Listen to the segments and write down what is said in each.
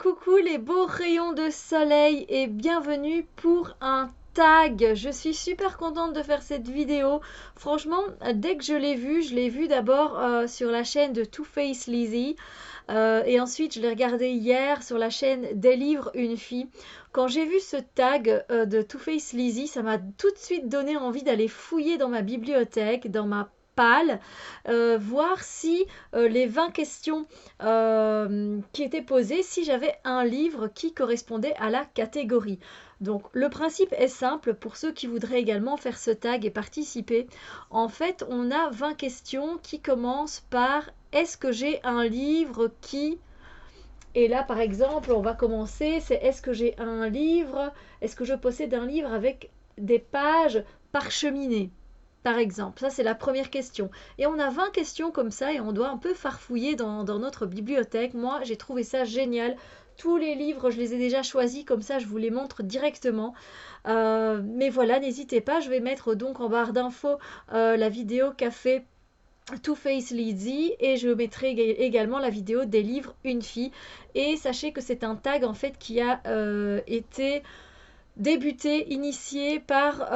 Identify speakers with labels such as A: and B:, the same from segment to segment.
A: Coucou les beaux rayons de soleil et bienvenue pour un tag. Je suis super contente de faire cette vidéo. Franchement, dès que je l'ai vu d'abord sur la chaîne de Too Faced Lizzy. Et ensuite, je l'ai regardé hier sur la chaîne Des livres une fille. Quand j'ai vu ce tag de Too Faced Lizzy, ça m'a tout de suite donné envie d'aller fouiller dans ma bibliothèque, dans ma palle, voir si les 20 questions qui étaient posées, si j'avais un livre qui correspondait à la catégorie. Donc le principe est simple pour ceux qui voudraient également faire ce tag et participer. En fait, on a 20 questions qui commencent par est-ce que j'ai un livre qui... Et là, par exemple, on va commencer, c'est est-ce que j'ai un livre, est-ce que je possède un livre avec des pages parcheminées, par exemple. Ça, c'est la première question. Et on a 20 questions comme ça et on doit un peu farfouiller dans notre bibliothèque. Moi, j'ai trouvé ça génial. Tous les livres, je les ai déjà choisis, comme ça, je vous les montre directement. Mais voilà, n'hésitez pas, je vais mettre donc en barre d'infos la vidéo qu'a fait Too Faced Lizzy et je mettrai également la vidéo des livres une fille. Et sachez que c'est un tag en fait qui a été débuté, initié par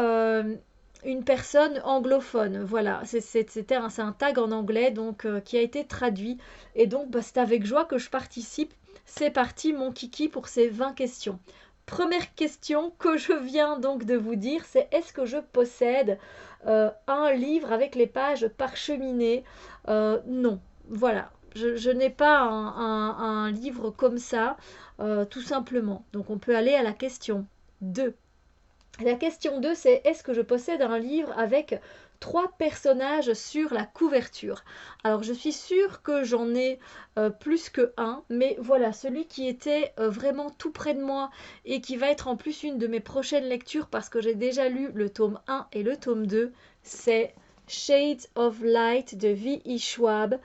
A: une personne anglophone. Voilà, c'est un tag en anglais donc qui a été traduit. Et donc bah, c'est avec joie que je participe. C'est parti mon kiki pour ces 20 questions. Première question que je viens donc de vous dire, c'est est-ce que je possède un livre avec les pages parcheminées? Non, voilà. Je n'ai pas un livre comme ça, tout simplement. Donc on peut aller à la question 2. La question 2, c'est est-ce que je possède un livre avec 3 personnages sur la couverture? Alors je suis sûre que j'en ai plus que un, mais voilà, celui qui était vraiment tout près de moi et qui va être en plus une de mes prochaines lectures parce que j'ai déjà lu le tome 1 et le tome 2, c'est Shades of Light de V.E. Schwab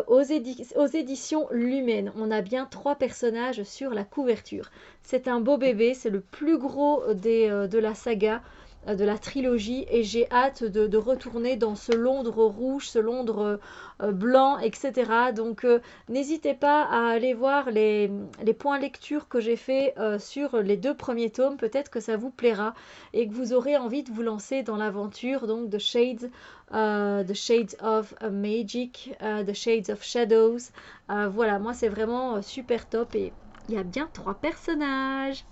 A: aux éditions Lumen. On a bien 3 personnages sur la couverture. C'est un beau bébé, c'est le plus gros de la saga, de la trilogie, et j'ai hâte de retourner dans ce Londres rouge, ce Londres blanc, etc. Donc n'hésitez pas à aller voir les points lecture que j'ai fait sur les 2 premiers tomes, peut-être que ça vous plaira et que vous aurez envie de vous lancer dans l'aventure donc de Shades. The Shades of Magic, The Shades of Shadows. Voilà, moi c'est vraiment super top et il y a bien 3 personnages.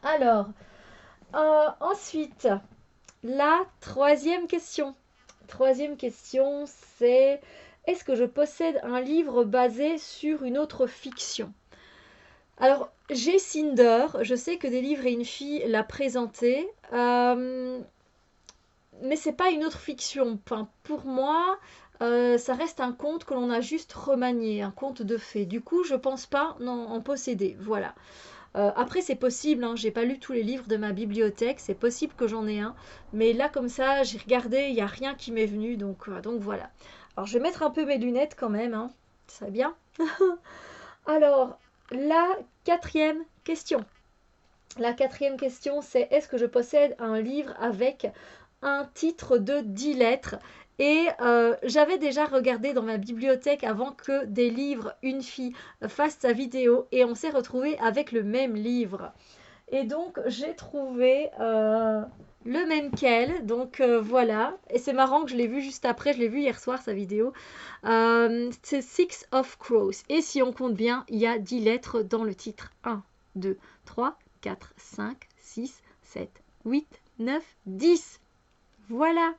A: Alors, ensuite, la troisième question. Troisième question, c'est est-ce que je possède un livre basé sur une autre fiction? Alors, j'ai Cinder, je sais que Des livres et une fille l'a présenté. Mais c'est pas une autre fiction. Enfin, pour moi, ça reste un conte que l'on a juste remanié, un conte de fées. Du coup, je pense pas en posséder. Voilà. Après, c'est possible, hein, j'ai pas lu tous les livres de ma bibliothèque, c'est possible que j'en ai un. Mais là, comme ça, j'ai regardé, il n'y a rien qui m'est venu, donc voilà. Alors, je vais mettre un peu mes lunettes quand même, hein. C'est bien. Alors, la quatrième question. La quatrième question, c'est est-ce que je possède un livre avec un titre de 10 lettres? Et j'avais déjà regardé dans ma bibliothèque avant que Des livres une fille fasse sa vidéo et on s'est retrouvé avec le même livre. Et donc j'ai trouvé le même qu'elle. Donc voilà. Et c'est marrant que je l'ai vu juste après, je l'ai vu hier soir sa vidéo. C'est Six of Crows. Et si on compte bien, il y a 10 lettres dans le titre. 1, 2, 3, 4, 5, 6, 7, 8, 9, 10. Voilà.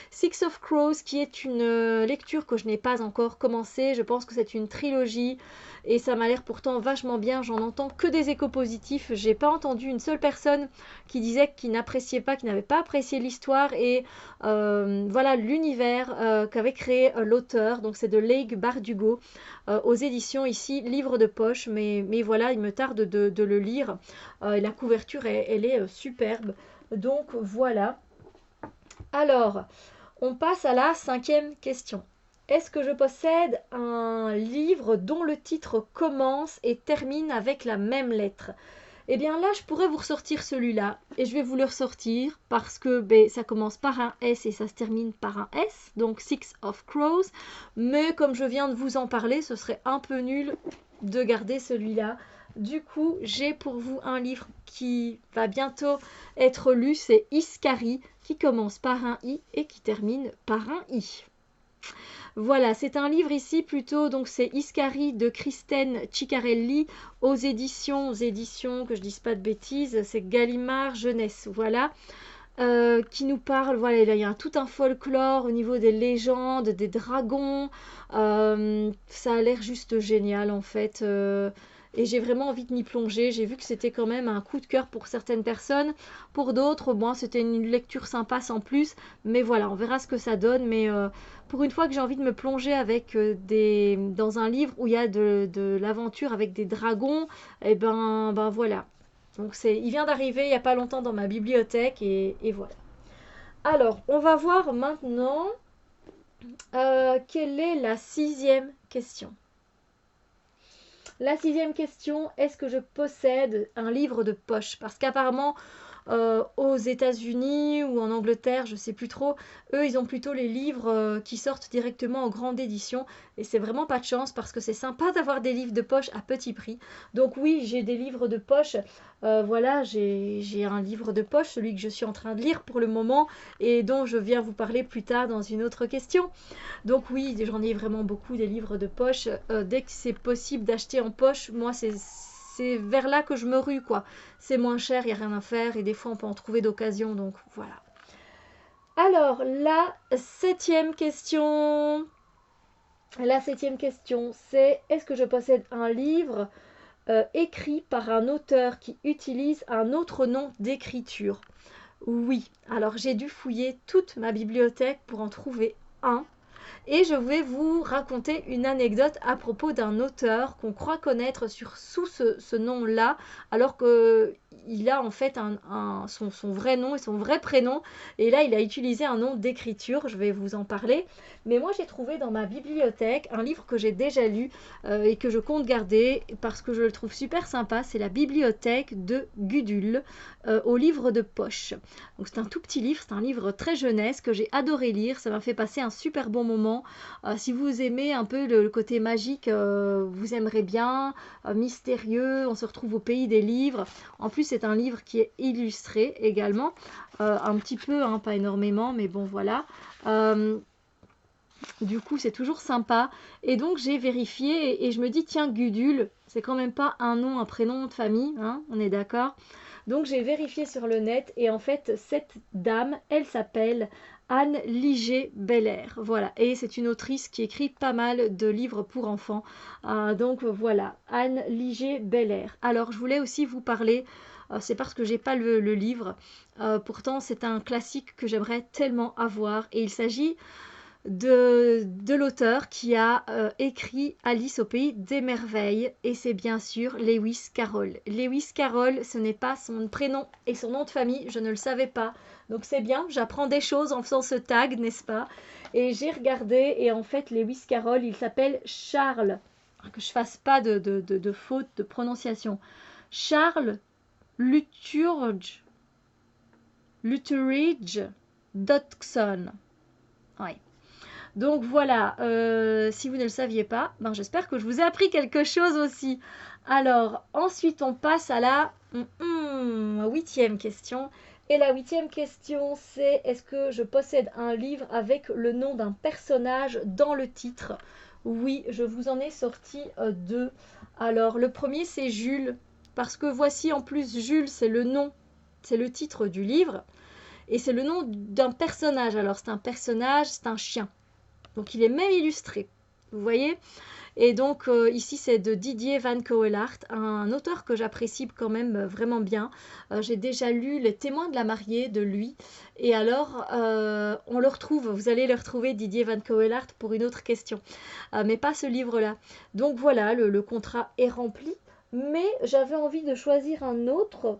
A: Six of Crows qui est une lecture que je n'ai pas encore commencé. Je pense que c'est une trilogie et ça m'a l'air pourtant vachement bien. J'en entends que des échos positifs. J'ai pas entendu une seule personne qui disait qu'il n'appréciait pas, qui n'avait pas apprécié l'histoire et voilà l'univers qu'avait créé l'auteur. Donc c'est de Leigh Bardugo aux éditions ici Livre de poche. Mais voilà, il me tarde de le lire. La couverture elle est superbe. Donc voilà. Alors, on passe à la cinquième question. Est-ce que je possède un livre dont le titre commence et termine avec la même lettre? Eh bien là, je pourrais vous ressortir celui-là et je vais vous le ressortir parce que ça commence par un S et ça se termine par un S, donc Six of Crows. Mais comme je viens de vous en parler, ce serait un peu nul de garder celui-là. Du coup, j'ai pour vous un livre qui va bientôt être lu, c'est Iskari, qui commence par un I et qui termine par un I. Voilà, c'est un livre ici plutôt, donc c'est Iskari de Kristen Ciccarelli aux éditions que je dise pas de bêtises, c'est Gallimard Jeunesse, voilà. Qui nous parle, voilà, il y a tout un folklore au niveau des légendes, des dragons. Ça a l'air juste génial en fait. Et j'ai vraiment envie de m'y plonger. J'ai vu que c'était quand même un coup de cœur pour certaines personnes. Pour d'autres, bon, c'était une lecture sympa sans plus. Mais voilà, on verra ce que ça donne. Mais pour une fois que j'ai envie de me plonger avec dans un livre où il y a de l'aventure avec des dragons, et ben voilà. Donc il vient d'arriver il n'y a pas longtemps dans ma bibliothèque et voilà. Alors, on va voir maintenant quelle est la 6e question. La 6e question, est-ce que je possède un livre de poche? Parce qu'apparemment, aux États-Unis ou en Angleterre, je ne sais plus trop, eux, ils ont plutôt les livres qui sortent directement en grande édition. Et c'est vraiment pas de chance parce que c'est sympa d'avoir des livres de poche à petit prix. Donc oui, j'ai des livres de poche. Voilà, j'ai un livre de poche, celui que je suis en train de lire pour le moment et dont je viens vous parler plus tard dans une autre question. Donc oui, j'en ai vraiment beaucoup des livres de poche. Dès que c'est possible d'acheter en poche, moi c'est vers là que je me rue quoi. C'est moins cher, il n'y a rien à faire et des fois on peut en trouver d'occasion, donc voilà. Alors, la 7e question. La 7e question, c'est est-ce que je possède un livre écrit par un auteur qui utilise un autre nom d'écriture? Oui, alors j'ai dû fouiller toute ma bibliothèque pour en trouver un. Et je vais vous raconter une anecdote à propos d'un auteur qu'on croit connaître sous ce nom-là, alors qu'il a en fait son vrai nom et son vrai prénom. Et là, il a utilisé un nom d'écriture, je vais vous en parler. Mais moi, j'ai trouvé dans ma bibliothèque un livre que j'ai déjà lu et que je compte garder parce que je le trouve super sympa. C'est la bibliothèque de Gudule au livre de poche. Donc c'est un tout petit livre, c'est un livre très jeunesse que j'ai adoré lire. Ça m'a fait passer un super bon moment. Si vous aimez un peu le côté magique, vous aimerez bien, mystérieux, on se retrouve au pays des livres. En plus, c'est un livre qui est illustré également, un petit peu, hein, pas énormément, mais bon voilà. Du coup, c'est toujours sympa. Et donc, j'ai vérifié et je me dis, tiens, Gudule, c'est quand même pas un nom, un prénom de famille, hein, on est d'accord. Donc, j'ai vérifié sur le net et en fait, cette dame, elle s'appelle Anne Liger-Belair. Voilà, et c'est une autrice qui écrit pas mal de livres pour enfants. Donc voilà, Anne Liger-Belair. Alors, je voulais aussi vous parler, c'est parce que j'ai pas le livre. Pourtant, c'est un classique que j'aimerais tellement avoir. Et il s'agit de l'auteur qui a écrit Alice au pays des merveilles et c'est bien sûr Lewis Carroll. Lewis Carroll, ce n'est pas son prénom et son nom de famille, je ne le savais pas. Donc c'est bien, j'apprends des choses en faisant ce tag, n'est-ce pas? Et j'ai regardé et en fait Lewis Carroll, il s'appelle Charles, que je fasse pas de faute de prononciation. Charles Luttridge Dodgson. Oui. Donc voilà, si vous ne le saviez pas, ben j'espère que je vous ai appris quelque chose aussi. Alors, ensuite, on passe à la 8e question. Et la 8e question, c'est est-ce que je possède un livre avec le nom d'un personnage dans le titre? Oui, je vous en ai sorti deux. Alors, le premier, c'est Jules. Parce que voici, en plus, Jules, c'est le nom, c'est le titre du livre. Et c'est le nom d'un personnage. Alors, c'est un personnage, c'est un chien. Donc il est même illustré, vous voyez. Et donc ici c'est de Didier Van Coelaert, un auteur que j'apprécie quand même vraiment bien. J'ai déjà lu Les Témoins de la mariée de lui. Et alors on le retrouve, vous allez le retrouver Didier Van Coelaert pour une autre question. Mais pas ce livre-là. Donc voilà, le contrat est rempli. Mais j'avais envie de choisir un autre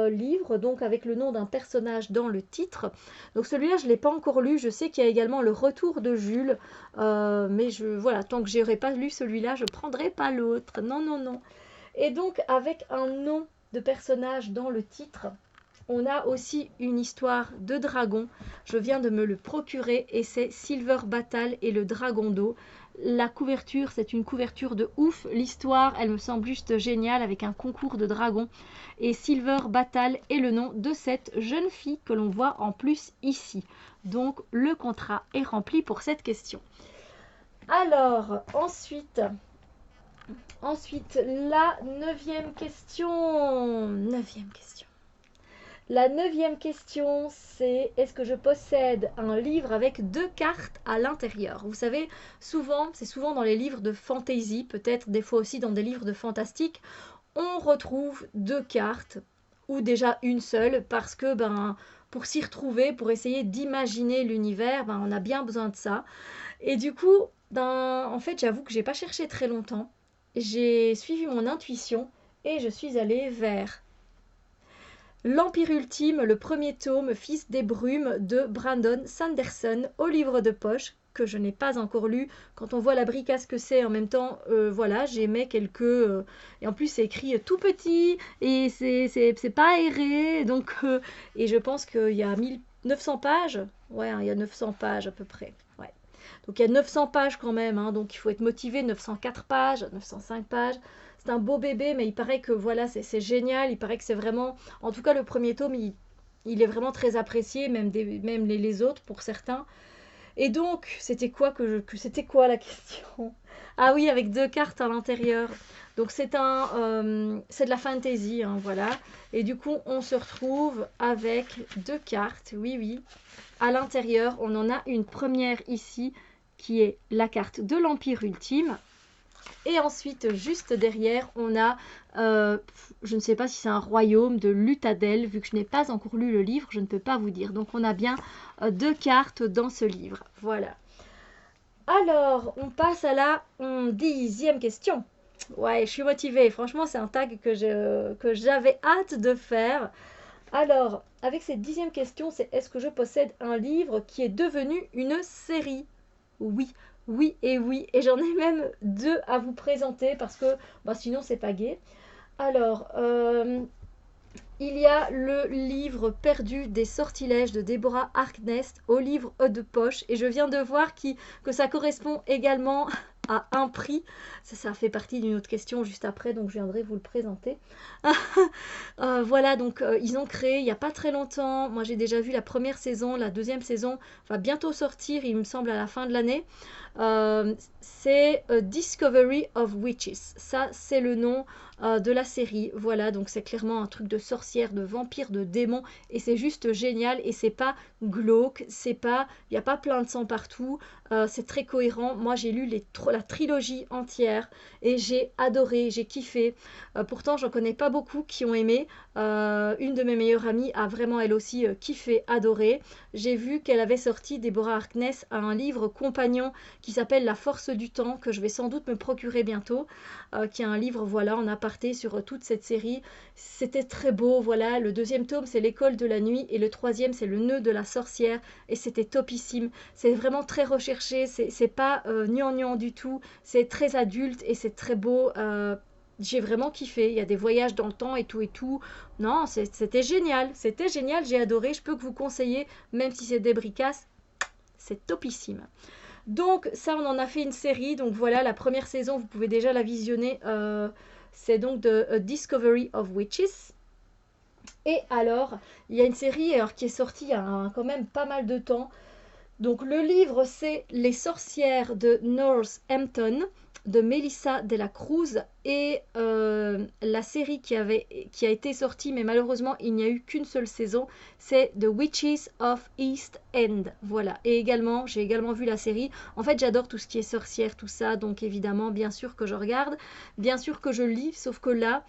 A: livre, donc avec le nom d'un personnage dans le titre. Donc celui-là, je ne l'ai pas encore lu. Je sais qu'il y a également le retour de Jules. Mais voilà, tant que je n'aurai pas lu celui-là, je ne prendrai pas l'autre. Non, non, non. Et donc, avec un nom de personnage dans le titre, on a aussi une histoire de dragon. Je viens de me le procurer et c'est Silver Battle et le dragon d'eau. La couverture, c'est une couverture de ouf. L'histoire, elle me semble juste géniale avec un concours de dragons. Et Silver Battle est le nom de cette jeune fille que l'on voit en plus ici. Donc le contrat est rempli pour cette question. Alors, ensuite, la neuvième question. La neuvième question, c'est est-ce que je possède un livre avec 2 cartes à l'intérieur? Vous savez, c'est souvent dans les livres de fantasy, peut-être des fois aussi dans des livres de fantastique, on retrouve 2 cartes ou déjà une seule parce que pour s'y retrouver, pour essayer d'imaginer l'univers, on a bien besoin de ça. Et du coup, en fait, j'avoue que j'ai pas cherché très longtemps. J'ai suivi mon intuition et je suis allée vers L'Empire ultime, le premier tome, Fils des brumes de Brandon Sanderson, au livre de poche, que je n'ai pas encore lu. Quand on voit la bricasse que c'est, en même temps, voilà, j'aimais quelques... et en plus, c'est écrit tout petit, et c'est pas aéré, donc... et je pense qu'il y a 900 pages. Ouais, hein, il y a 900 pages à peu près. Ouais. Donc il y a 900 pages quand même, hein, donc il faut être motivé, 904 pages, 905 pages. C'est un beau bébé, mais il paraît que voilà, c'est génial. Il paraît que c'est vraiment, en tout cas le premier tome, il est vraiment très apprécié, même les autres pour certains. Et donc, c'était quoi c'était quoi la question? Ah oui, avec 2 cartes à l'intérieur. Donc c'est de la fantasy, hein, voilà. Et du coup, on se retrouve avec 2 cartes, oui, oui. À l'intérieur, on en a une première ici, qui est la carte de l'Empire ultime. Et ensuite, juste derrière, on a, je ne sais pas si c'est un royaume de Luthadel, vu que je n'ai pas encore lu le livre, je ne peux pas vous dire. Donc on a bien 2 cartes dans ce livre. Voilà. Alors, on passe à la 10e question. Ouais, je suis motivée. Franchement, c'est un tag que j'avais hâte de faire. Alors, avec cette 10e question, c'est est-ce que je possède un livre qui est devenu une série? Oui, oui et oui. Et j'en ai même 2 à vous présenter parce que sinon c'est pas gai. Alors, il y a le livre perdu des sortilèges de Deborah Harkness au livre de poche. Et je viens de voir que ça correspond également à un prix. Ça fait partie d'une autre question juste après, donc je viendrai vous le présenter. Voilà, donc ils ont créé il n'y a pas très longtemps. Moi j'ai déjà vu la première saison, la deuxième saison va bientôt sortir, il me semble à la fin de l'année. C'est Discovery of Witches. Ça, c'est le nom de la série. Voilà, donc c'est clairement un truc de sorcière, de vampire, de démon. Et c'est juste génial. Et c'est pas glauque, il n'y a pas plein de sang partout. C'est très cohérent. Moi, j'ai lu la trilogie entière et j'ai adoré, j'ai kiffé. Pourtant, j'en connais pas beaucoup qui ont aimé. Une de mes meilleures amies a vraiment elle aussi kiffé, adoré. J'ai vu qu'elle avait sorti, Deborah Harkness, un livre compagnon qui s'appelle La force du temps, que je vais sans doute me procurer bientôt, qui est un livre voilà en aparté sur toute cette série. C'était très beau, voilà. Le 2e tome c'est l'école de la nuit et le 3e c'est le nœud de la sorcière et c'était topissime. C'est vraiment très recherché, c'est pas gnangnan du tout, c'est très adulte et c'est très beau. J'ai vraiment kiffé, il y a des voyages dans le temps et tout et tout. Non, c'était génial, j'ai adoré, je peux que vous conseiller, même si c'est des bricasses, c'est topissime. Donc ça, on en a fait une série, donc voilà, la première saison, vous pouvez déjà la visionner, c'est donc de Discovery of Witches. Et alors, il y a une série qui est sortie il y a quand même pas mal de temps. Donc le livre, c'est Les sorcières de Northampton de Melissa de la Cruz et la série qui a été sortie, mais malheureusement il n'y a eu qu'une seule saison, c'est The Witches of East End. Voilà, et également, j'ai également vu la série. En fait, j'adore tout ce qui est sorcière, tout ça, donc évidemment, bien sûr que je regarde, bien sûr que je lis, sauf que là,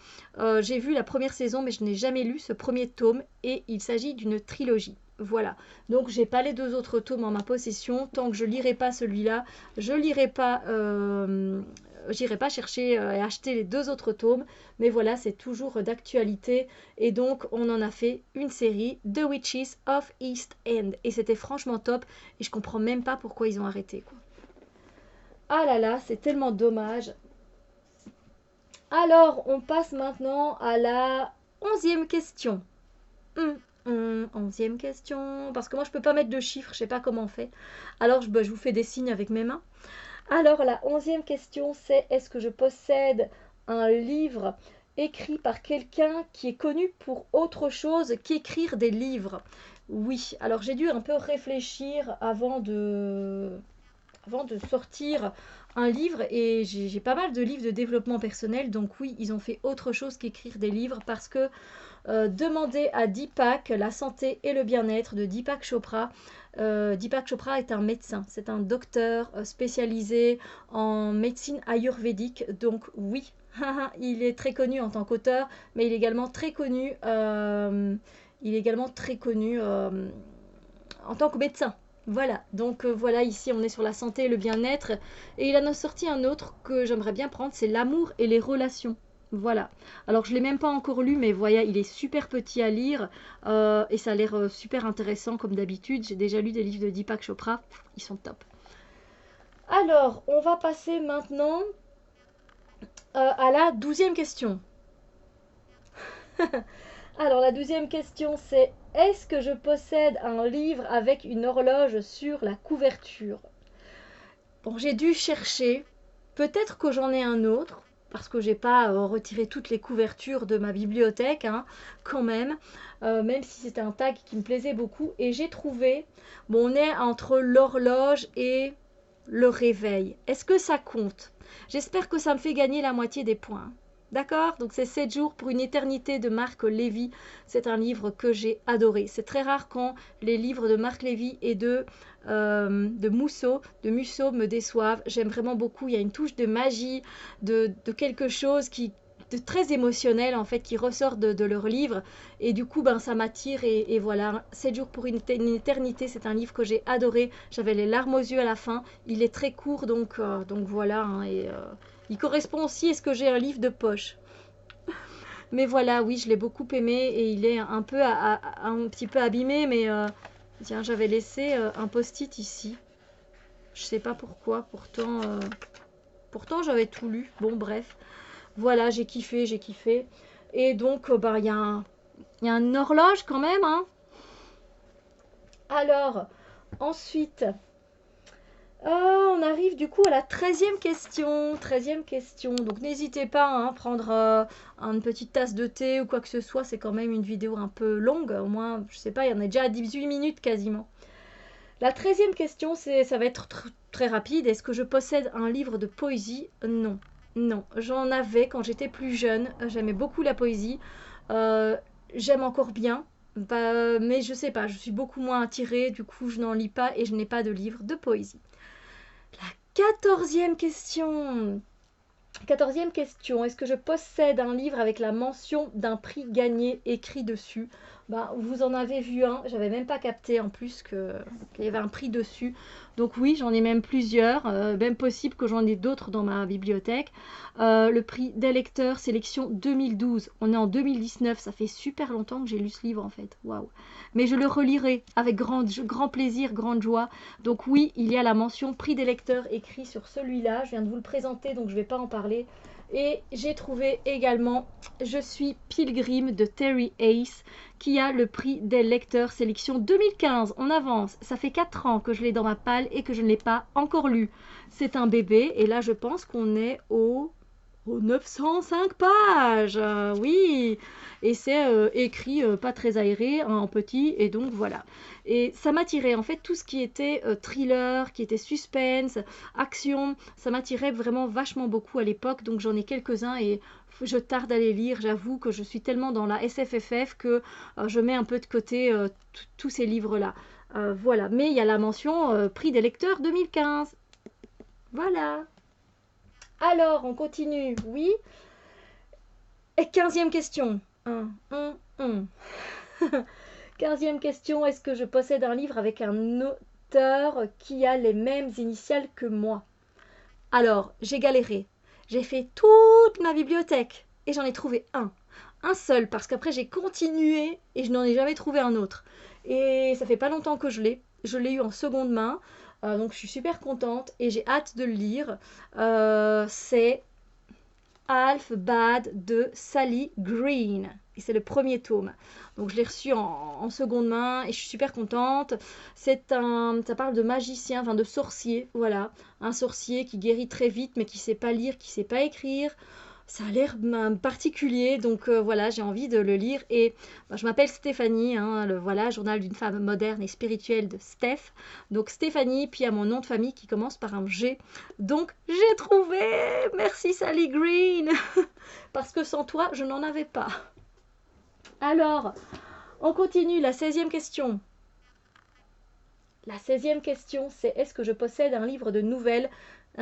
A: j'ai vu la première saison, mais je n'ai jamais lu ce premier tome, et il s'agit d'une trilogie. Voilà, donc j'ai pas les 2 autres tomes en ma possession. Tant que je lirai pas celui-là, je lirai pas, j'irai pas chercher et acheter les 2 autres tomes. Mais voilà, c'est toujours d'actualité. Et donc on en a fait une série, The Witches of East End. Et c'était franchement top. Et je comprends même pas pourquoi ils ont arrêté, quoi. Ah là là, c'est tellement dommage. Alors, on passe maintenant à la 11e question. 11e question. Parce que moi, je peux pas mettre de chiffres, je sais pas comment on fait. Alors, je vous fais des signes avec mes mains. Alors, la 11e question, c'est est-ce que je possède un livre écrit par quelqu'un qui est connu pour autre chose qu'écrire des livres? Oui, alors j'ai dû un peu réfléchir avant de sortir un livre et j'ai pas mal de livres de développement personnel, donc oui, ils ont fait autre chose qu'écrire des livres parce que demandez à Deepak, la santé et le bien-être de Deepak Chopra. Deepak Chopra est un médecin, c'est un docteur spécialisé en médecine ayurvédique, donc oui, il est très connu en tant qu'auteur, mais il est également très connu en tant que médecin. Voilà, donc voilà, ici on est sur la santé et le bien-être. Et il en a sorti un autre que j'aimerais bien prendre, c'est l'amour et les relations. Voilà. Alors je ne l'ai même pas encore lu, mais voilà, il est super petit à lire et ça a l'air super intéressant comme d'habitude. J'ai déjà lu des livres de Deepak Chopra, ils sont top. Alors, on va passer maintenant à la 12e question. Alors la 12e question c'est est-ce que je possède un livre avec une horloge sur la couverture? Bon, j'ai dû chercher. Peut-être que j'en ai un autre, parce que j'ai pas retiré toutes les couvertures de ma bibliothèque, hein, quand même, même si c'était un tag qui me plaisait beaucoup. Et j'ai trouvé, bon, on est entre l'horloge et le réveil. Est-ce que ça compte? J'espère que ça me fait gagner la moitié des points. D'accord? Donc c'est 7 jours pour une éternité de Marc Lévy. C'est un livre que j'ai adoré. C'est très rare quand les livres de Marc Lévy et de Musso me déçoivent. J'aime vraiment beaucoup. Il y a une touche de magie, de quelque chose de très émotionnel en fait qui ressort de leur livre et du coup ben ça m'attire et voilà 7 jours pour une éternité c'est un livre que j'ai adoré, j'avais les larmes aux yeux à la fin, il est très court donc voilà hein, il correspond aussi à ce que j'ai un livre de poche. Mais voilà, oui, je l'ai beaucoup aimé et il est un peu un petit peu abîmé, mais tiens, j'avais laissé un post-it ici. Je sais pas pourquoi, pourtant j'avais tout lu. Bon, bref. Voilà, j'ai kiffé, j'ai kiffé. Et donc, bah, il y a une horloge quand même, hein. Alors, ensuite, on arrive du coup à la 13e question. 13e question. Donc n'hésitez pas hein, à prendre une petite tasse de thé ou quoi que ce soit. C'est quand même une vidéo un peu longue. Au moins, je sais pas, il y en a déjà à 18 minutes quasiment. La 13e question, ça va être très rapide. Est-ce que je possède un livre de poésie? Non. Non. J'en avais quand j'étais plus jeune. J'aimais beaucoup la poésie. J'aime encore bien. Bah, mais je sais pas, je suis beaucoup moins attirée. Du coup, je n'en lis pas et je n'ai pas de livre de poésie. La 14e question. 14e question. Est-ce que je possède un livre avec la mention d'un prix gagné écrit dessus? Bah, vous en avez vu un. J'avais même pas capté en plus qu'il y avait un prix dessus. Donc oui, j'en ai même plusieurs. Même possible que j'en ai d'autres dans ma bibliothèque. Le prix des lecteurs, sélection 2012. On est en 2019. Ça fait super longtemps que j'ai lu ce livre en fait. Waouh. Mais je le relirai avec grand plaisir, grande joie. Donc oui, il y a la mention prix des lecteurs écrit sur celui-là. Je viens de vous le présenter, donc je ne vais pas en parler. Et j'ai trouvé également Je suis Pilgrim de Terry Ace qui a le prix des lecteurs sélection 2015. On avance, ça fait 4 ans que je l'ai dans ma palle et que je ne l'ai pas encore lu. C'est un bébé et là je pense qu'on est aux 905 pages. Oui, et c'est écrit pas très aéré hein, en petit et donc voilà. Et ça m'attirait en fait tout ce qui était thriller, qui était suspense, action, ça m'attirait vraiment vachement beaucoup à l'époque donc j'en ai quelques-uns et je tarde à les lire, j'avoue que je suis tellement dans la SFFF que je mets un peu de côté tous ces livres-là. Voilà, mais il y a la mention prix des lecteurs 2015. Voilà. Alors, on continue, oui. Et 15e question. 15e question, est-ce que je possède un livre avec un auteur qui a les mêmes initiales que moi? Alors, j'ai galéré. J'ai fait toute ma bibliothèque et j'en ai trouvé un. Un seul, parce qu'après j'ai continué et je n'en ai jamais trouvé un autre. Et ça fait pas longtemps que je l'ai. Je l'ai eu en seconde main. Donc je suis super contente et j'ai hâte de le lire. C'est Half Bad de Sally Green. Et c'est le premier tome. Donc je l'ai reçu en seconde main et je suis super contente. Ça parle de magicien, enfin de sorcier, voilà. Un sorcier qui guérit très vite mais qui ne sait pas lire, qui ne sait pas écrire. Ça a l'air particulier, donc voilà, j'ai envie de le lire. Et bah, je m'appelle Stéphanie, hein, voilà, journal d'une femme moderne et spirituelle de Steph. Donc Stéphanie, puis à mon nom de famille qui commence par un G. Donc j'ai trouvé, merci Sally Green, parce que sans toi, je n'en avais pas. Alors, on continue, la 16e question. La 16e question, c'est est-ce que je possède un livre de nouvelles?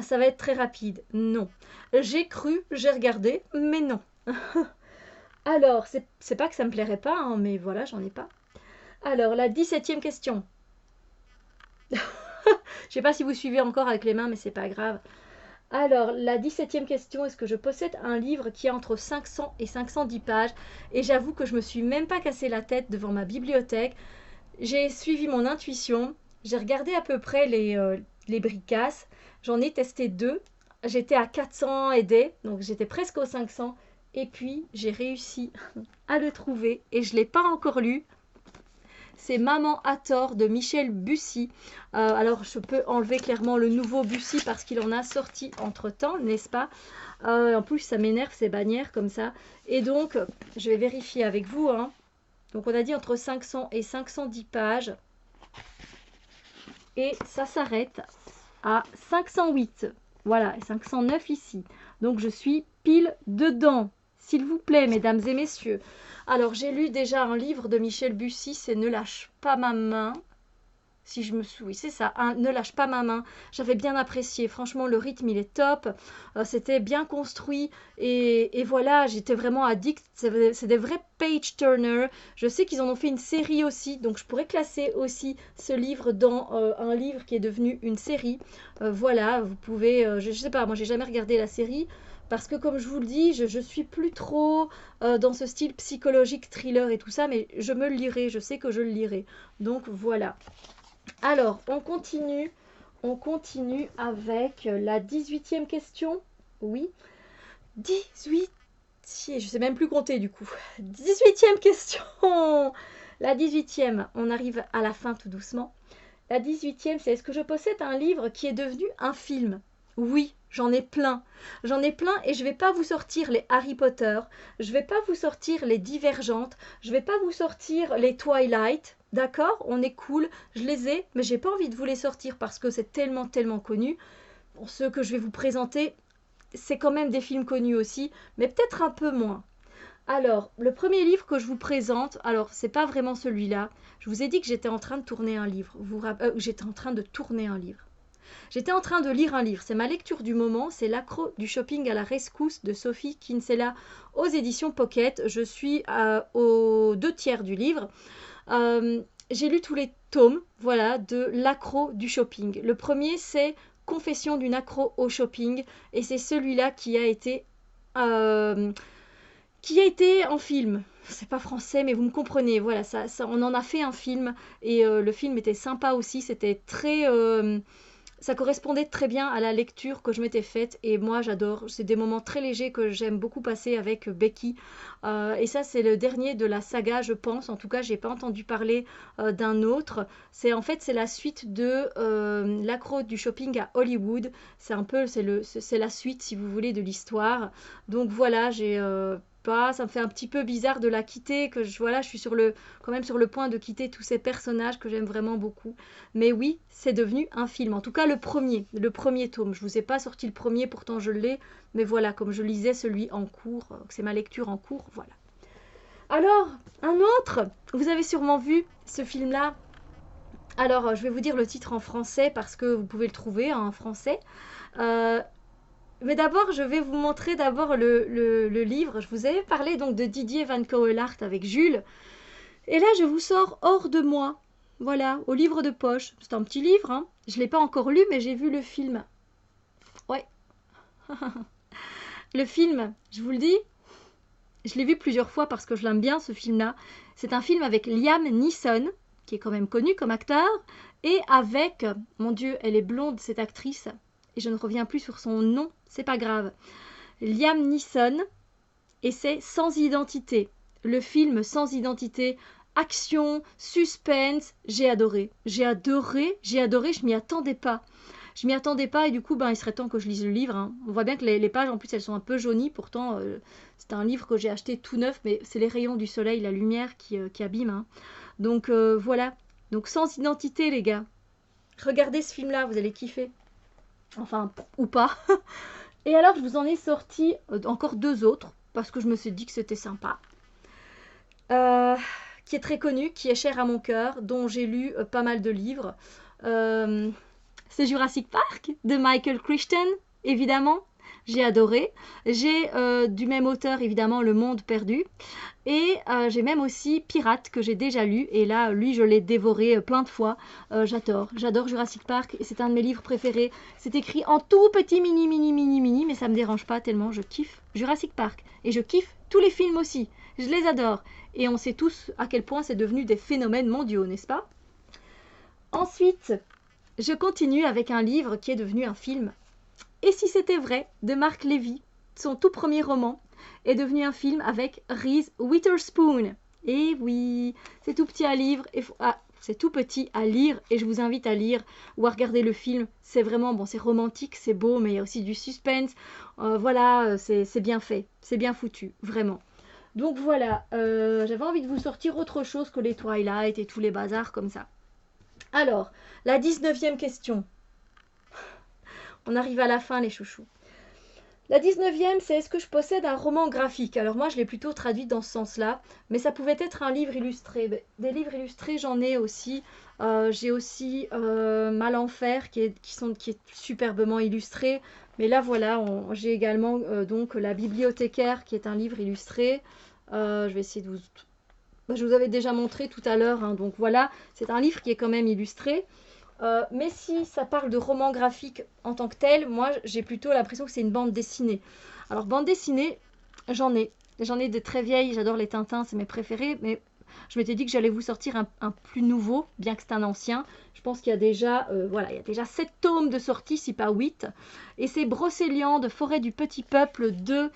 A: Ça va être très rapide. Non. J'ai cru, j'ai regardé, mais non. Alors, c'est pas que ça me plairait pas, hein, mais voilà, j'en ai pas. Alors, la 17e question. Je sais pas si vous suivez encore avec les mains, mais c'est pas grave. Alors, la 17e question, est-ce que je possède un livre qui a entre 500 et 510 pages? Et j'avoue que je me suis même pas cassé la tête devant ma bibliothèque. J'ai suivi mon intuition. J'ai regardé à peu près les bricasses. J'en ai testé 2. J'étais à 400 et des, donc j'étais presque aux 500. Et puis, j'ai réussi à le trouver et je ne l'ai pas encore lu. C'est Maman à tort de Michel Bussy. Alors, je peux enlever clairement le nouveau Bussy parce qu'il en a sorti entre-temps, n'est-ce pas? En plus, ça m'énerve ces bannières comme ça. Et donc, je vais vérifier avec vous, hein. Donc, on a dit entre 500 et 510 pages. Et ça s'arrête à 508. Voilà, 509 ici. Donc, je suis pile dedans. S'il vous plaît, mesdames et messieurs. Alors, j'ai lu déjà un livre de Michel Bussy, c'est Ne lâche pas ma main. Si je me souviens, c'est ça, Ne lâche pas ma main. J'avais bien apprécié. Franchement, le rythme, il est top. C'était bien construit. Et voilà, j'étais vraiment addict. C'est des vrais page-turners. Je sais qu'ils en ont fait une série aussi. Donc, je pourrais classer aussi ce livre dans un livre qui est devenu une série. Voilà, vous pouvez... je sais pas, moi, j'ai jamais regardé la série. Parce que comme je vous le dis, je suis plus trop dans ce style psychologique, thriller et tout ça. Mais je me le lirai, je sais que je le lirai. Donc, voilà. Alors, on continue avec la 18e question. Oui, 18, je sais même plus compter du coup. 18e question. La 18e, on arrive à la fin tout doucement. La 18e, c'est est-ce que je possède un livre qui est devenu un film? Oui, j'en ai plein. J'en ai plein et je vais pas vous sortir les Harry Potter, je vais pas vous sortir les Divergentes, je vais pas vous sortir les Twilight. D'accord, on est cool, je les ai, mais j'ai pas envie de vous les sortir parce que c'est tellement connu. Pour ceux que je vais vous présenter, c'est quand même des films connus aussi, mais peut-être un peu moins. Alors, le premier livre que je vous présente, alors c'est pas vraiment celui-là. Je vous ai dit que j'étais en train de tourner un livre. J'étais en train de tourner un livre. J'étais en train de lire un livre. C'est ma lecture du moment. C'est L'accro du shopping à la rescousse de Sophie Kinsella aux éditions Pocket. Je suis aux 2/3 du livre. J'ai lu tous les tomes, voilà, de L'accro du shopping. Le premier, c'est Confession d'une accro au shopping. Et c'est celui-là qui a été en film. C'est pas français, mais vous me comprenez. Voilà, on en a fait un film. Et le film était sympa aussi. C'était très... ça correspondait très bien à la lecture que je m'étais faite et moi j'adore. C'est des moments très légers que j'aime beaucoup passer avec Becky. Et ça c'est le dernier de la saga je pense. En tout cas j'ai pas entendu parler d'un autre. C'est la suite de L'accro du shopping à Hollywood. C'est la suite si vous voulez de l'histoire. Donc voilà ça me fait un petit peu bizarre de la quitter, je suis quand même sur le point de quitter tous ces personnages que j'aime vraiment beaucoup. Mais oui, c'est devenu un film. En tout cas, le premier tome. Je vous ai pas sorti le premier, pourtant je l'ai. Mais voilà, comme je lisais celui en cours, c'est ma lecture en cours, voilà. Alors, un autre, vous avez sûrement vu ce film-là. Alors, je vais vous dire le titre en français parce que vous pouvez le trouver en français. Mais d'abord, je vais vous montrer le livre. Je vous avais parlé donc de Didier Van Coelhart avec Jules. Et là, je vous sors Hors de moi. Voilà, au livre de poche. C'est un petit livre, hein. Je ne l'ai pas encore lu, mais j'ai vu le film. Ouais. Le film, je vous le dis, je l'ai vu plusieurs fois parce que je l'aime bien, ce film-là. C'est un film avec Liam Neeson, qui est quand même connu comme acteur, et avec, mon Dieu, elle est blonde, cette actrice, et je ne reviens plus sur son nom, c'est pas grave. Liam Neeson, et c'est Sans identité. le film Sans identité, action, suspense, j'ai adoré. J'ai adoré, je m'y attendais pas. Je m'y attendais pas et du coup, ben, il serait temps que je lise le livre. Hein. On voit bien que les pages, en plus, elles sont un peu jaunies. Pourtant, c'est un livre que j'ai acheté tout neuf, mais c'est les rayons du soleil, la lumière qui abîme. Hein. Donc voilà. Donc Sans identité, les gars. Regardez ce film-là, vous allez kiffer. Enfin, ou pas. Et alors, je vous en ai sorti encore 2 autres, parce que je me suis dit que c'était sympa. Qui est très connu, qui est cher à mon cœur, dont j'ai lu pas mal de livres. C'est Jurassic Park de Michael Crichton, évidemment. J'ai adoré. J'ai du même auteur, évidemment, Le Monde Perdu. Et j'ai même aussi Pirate, que j'ai déjà lu. Et là, lui, je l'ai dévoré plein de fois. J'adore Jurassic Park. Et c'est un de mes livres préférés. C'est écrit en tout petit mini, mais ça me dérange pas tellement. Je kiffe Jurassic Park. Et je kiffe tous les films aussi. Je les adore. Et on sait tous à quel point c'est devenu des phénomènes mondiaux, n'est-ce pas? Ensuite, je continue avec un livre qui est devenu un film. Et si c'était vrai, de Marc Levy, son tout premier roman, est devenu un film avec Reese Witherspoon. Et oui, c'est tout petit à lire, c'est tout petit à lire et je vous invite à lire ou à regarder le film. C'est vraiment bon, c'est romantique, c'est beau, mais il y a aussi du suspense. Voilà, c'est bien fait, c'est bien foutu, vraiment. Donc voilà, j'avais envie de vous sortir autre chose que les Twilight et tous les bazars comme ça. Alors, la 19e question. On arrive à la fin, les chouchous. La 19e, c'est est-ce que je possède un roman graphique? Alors moi, je l'ai plutôt traduit dans ce sens-là, mais ça pouvait être un livre illustré. Des livres illustrés, j'en ai aussi. J'ai aussi Malenfer qui est superbement illustré. Mais là, voilà, j'ai également donc La Bibliothécaire qui est un livre illustré. Je vais essayer de vous... Je vous avais déjà montré tout à l'heure, hein, donc voilà, c'est un livre qui est quand même illustré. Mais si ça parle de roman graphique en tant que tel, moi j'ai plutôt l'impression que c'est une bande dessinée. Alors bande dessinée, j'en ai. J'en ai de très vieilles, j'adore les Tintins, c'est mes préférés, mais je m'étais dit que j'allais vous sortir un plus nouveau, bien que c'est un ancien. Je pense qu'il y a déjà, voilà, il y a déjà 7 tomes de sortie, si pas 8. Et c'est Brocéliande, Forêt du Petit Peuple de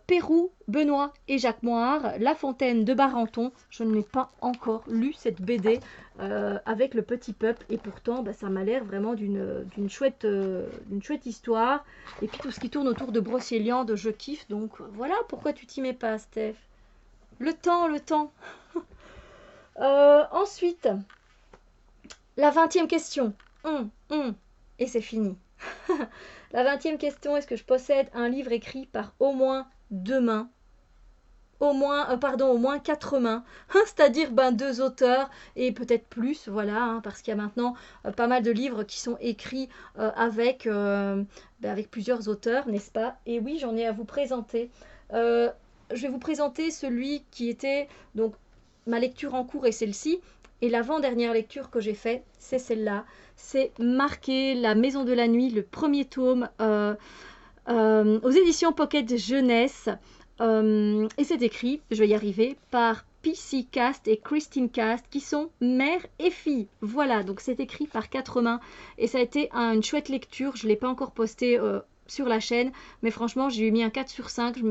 A: Pérou, Benoît et Jacques Moire, La Fontaine de Barenton. Je ne l'ai pas encore lu cette BD avec le Petit Peuple et pourtant bah, ça m'a l'air vraiment d'une chouette histoire. Et puis tout ce qui tourne autour de Brocéliande, je kiffe. Donc voilà pourquoi tu t'y mets pas, Steph. Le temps, le temps. Ensuite, la 20e question. Et c'est fini. La 20e question, est-ce que je possède un livre écrit par au moins 2 mains? Au moins 4 mains, c'est-à-dire 2 auteurs et peut-être plus, voilà, hein, parce qu'il y a maintenant pas mal de livres qui sont écrits avec plusieurs auteurs, n'est-ce pas? Et oui, j'en ai à vous présenter. Je vais vous présenter celui qui était donc ma lecture en cours et celle-ci. Et l'avant-dernière lecture que j'ai faite, c'est celle-là. C'est Marqué, La Maison de la Nuit, le premier tome aux éditions Pocket Jeunesse. Et c'est écrit, je vais y arriver, par PC Cast et Christine Cast, qui sont mère et fille. Voilà, donc c'est écrit par 4 mains. Et ça a été une chouette lecture. Je ne l'ai pas encore posté sur la chaîne, mais franchement j'ai mis un 4 sur 5, je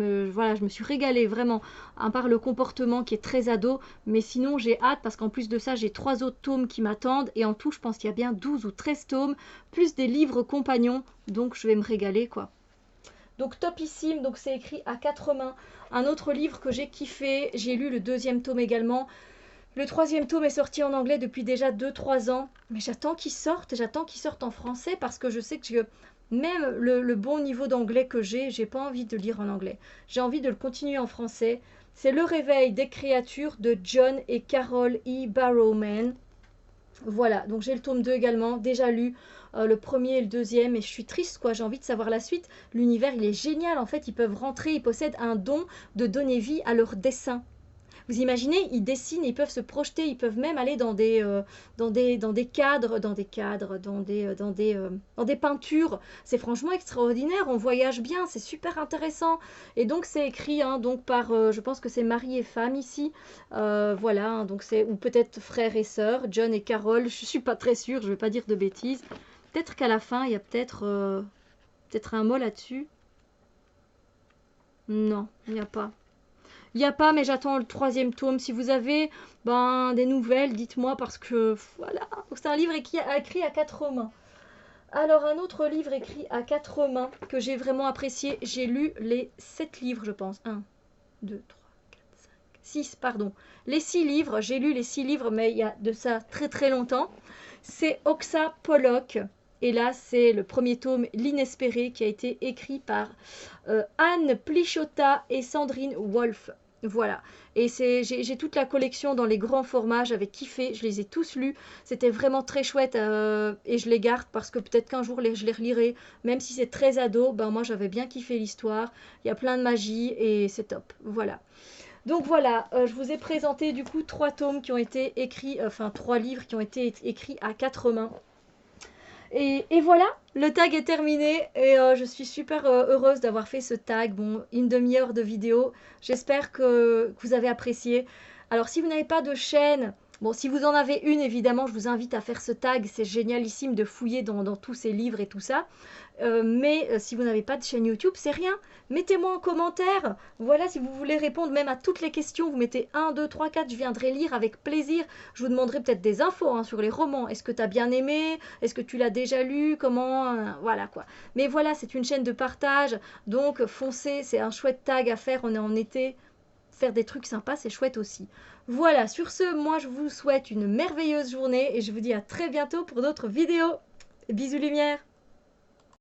A: me suis régalée vraiment, à part le comportement qui est très ado, mais sinon j'ai hâte parce qu'en plus de ça j'ai 3 autres tomes qui m'attendent et en tout je pense qu'il y a bien 12 ou 13 tomes, plus des livres compagnons, donc je vais me régaler quoi. Donc topissime, donc c'est écrit à 4 mains. Un autre livre que j'ai kiffé, j'ai lu le 2e tome également. Le 3e tome est sorti en anglais depuis déjà 2-3 ans, mais j'attends qu'il sorte en français parce que je sais que même le bon niveau d'anglais que j'ai pas envie de lire en anglais. J'ai envie de le continuer en français. C'est Le Réveil des créatures de John et Carol E. Barrowman. Voilà, donc j'ai le tome 2 également, déjà lu le premier et le 2e, et je suis triste quoi, j'ai envie de savoir la suite. L'univers il est génial, en fait ils peuvent rentrer, ils possèdent un don de donner vie à leurs dessins. Vous imaginez, ils dessinent, ils peuvent se projeter, ils peuvent même aller dans des cadres, dans des peintures. C'est franchement extraordinaire, on voyage bien, c'est super intéressant. Et donc c'est écrit donc par, je pense que c'est mari et femme ici. Voilà, hein, donc c'est, ou peut-être frère et sœur, John et Carol, je suis pas très sûre, je vais pas dire de bêtises. Peut-être qu'à la fin, il y a peut-être un mot là-dessus. Non, il n'y a pas. Il n'y a pas, mais j'attends le 3e tome. Si vous avez des nouvelles, dites-moi parce que voilà. Donc c'est un livre écrit à 4 mains. Alors un autre livre écrit à 4 mains que j'ai vraiment apprécié. J'ai lu les 7 livres, je pense. 1, 2, 3, 4, 5, 6, pardon. Les 6 livres, j'ai lu les 6 livres, mais il y a de ça très très longtemps. C'est Oxa Pollock. Et là, c'est le premier tome, L'inespéré, qui a été écrit par Anne Plichota et Sandrine Wolf. Voilà. Et j'ai toute la collection dans les grands formats, j'avais kiffé, je les ai tous lus. C'était vraiment très chouette et je les garde parce que peut-être qu'un jour je les relirai. Même si c'est très ado, moi j'avais bien kiffé l'histoire. Il y a plein de magie et c'est top. Voilà. Donc voilà, je vous ai présenté du coup 3 tomes qui ont été écrits, enfin 3 livres qui ont été écrits à 4 mains. Et voilà, le tag est terminé et je suis super heureuse d'avoir fait ce tag. Bon, une demi-heure de vidéo. J'espère que vous avez apprécié. Alors, si vous n'avez pas de chaîne, bon, si vous en avez une, évidemment, je vous invite à faire ce tag. C'est génialissime de fouiller dans tous ces livres et tout ça. Mais si vous n'avez pas de chaîne YouTube, c'est rien. Mettez-moi en commentaire. Voilà, si vous voulez répondre même à toutes les questions, vous mettez 1, 2, 3, 4. Je viendrai lire avec plaisir. Je vous demanderai peut-être des infos sur les romans. Est-ce que tu as bien aimé? Est-ce que tu l'as déjà lu? Comment? Voilà quoi. Mais voilà, c'est une chaîne de partage. Donc foncez, c'est un chouette tag à faire. On est en été. Faire des trucs sympas, c'est chouette aussi. Voilà, sur ce, moi je vous souhaite une merveilleuse journée et je vous dis à très bientôt pour d'autres vidéos. Bisous lumière!